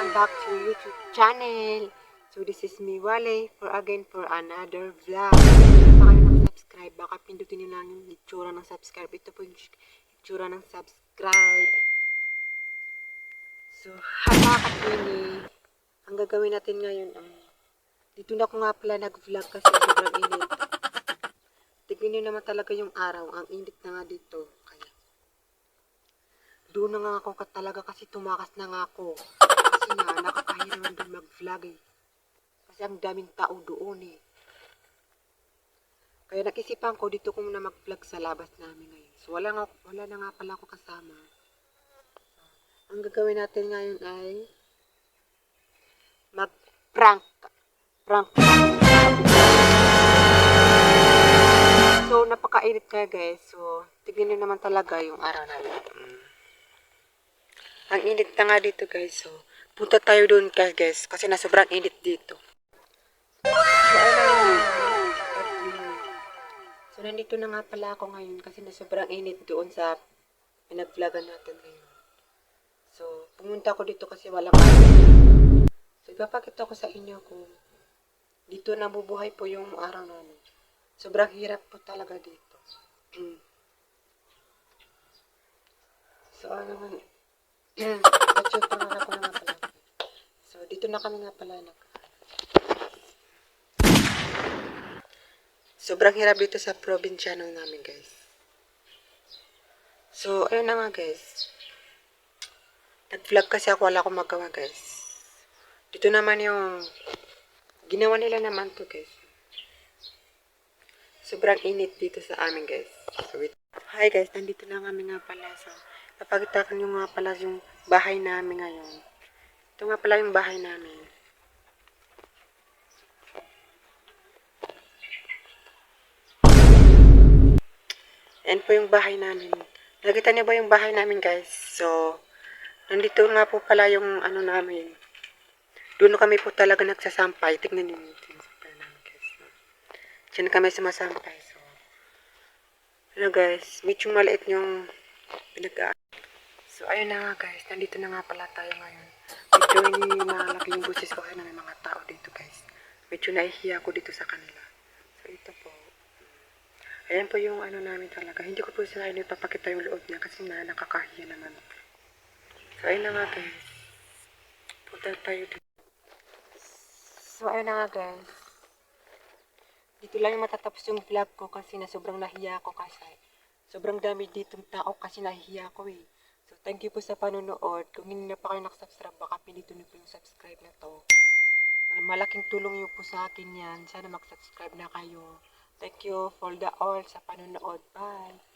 welcome back to YouTube channel. So this is me Wale for another vlog. Kung hindi pa kayo nakasubscribe, baka pindutin nyo lang yung itsura ng subscribe. Ito po yung itsura ng subscribe. So mga katwini, ang gagawin natin ngayon ay dito na ako nga pala nag-vlog kasi sobrang init. Tignan nyo naman talaga yung araw, ang init na nga dito. Kaya doon na nga ako talaga kasi tumakas na nga ako. Kasi nga, nakakahiya naman doon mag-vlog eh. Kasi ang daming tao doon eh. Kaya nakisipan ko, dito ko muna mag-vlog sa labas namin ngayon. So wala na nga pala ako kasama. Ang gagawin natin ngayon ay mag-prank. Prank. So napakainit kaya guys. So tignan nyo naman talaga yung araw namin. Ang init na nga dito guys. So, punta tayo doon guys. Kasi na sobrang init dito. So, nandito na nga pala ako ngayon. Kasi na sobrang init doon sa pinag-vlogan natin ngayon. So, pumunta ako dito kasi walang araw. So, ipapakita ko sa inyo kung dito nabubuhay po yung araw namin. Sobrang hirap po talaga dito. So, ano man. Nag-shoot pa nga ako na nga pala. So, dito na kami nga pala. Sobrang hirap dito sa probinsyano namin, guys. So, ayun na nga, guys. Nag-vlog kasi ako, wala akong magawa, guys. Dito naman yung ginawa nila naman to, guys. Sobrang init dito sa amin, guys. So, hi, guys. Nandito na kami nga pala. So, napakita ko nyo nga pala yung bahay namin ngayon. Ito nga pala yung bahay namin. Yan po yung bahay namin. Nakita niyo ba yung bahay namin, guys? So, nandito nga po pala yung ano namin. Doon kami po talaga nagsasampay. Tignan niyo yung sampay namin, guys. Diyan kami sumasampay. So, ano guys, medyo maliit yung pinag-aan. So, ayun na nga guys. Nandito na nga pala tayo ngayon. Medyo hindi malaki yung boses ko kasi na may mga tao dito, guys. Medyo nahihiya ko dito sa kanila. So, ito po. Ayan po yung ano namin talaga. Hindi ko po sa inyo ipapakita yung loob niya kasi nakakahiya naman. So, ayun na nga guys. Punta tayo dito. So, ayun na nga guys. Dito lang yung matatapos yung vlog ko kasi na sobrang nahiya ako kasi sobrang dami ditong tao kasi nahihiya ko eh. So, thank you po sa panonood. Kung hindi na pa kayo nakasubscribe, baka pinito niyo po yung subscribe na to. Malaking tulong niyo po sa akin yan. Sana mag-subscribe na kayo. Thank you for the all sa panonood. Bye!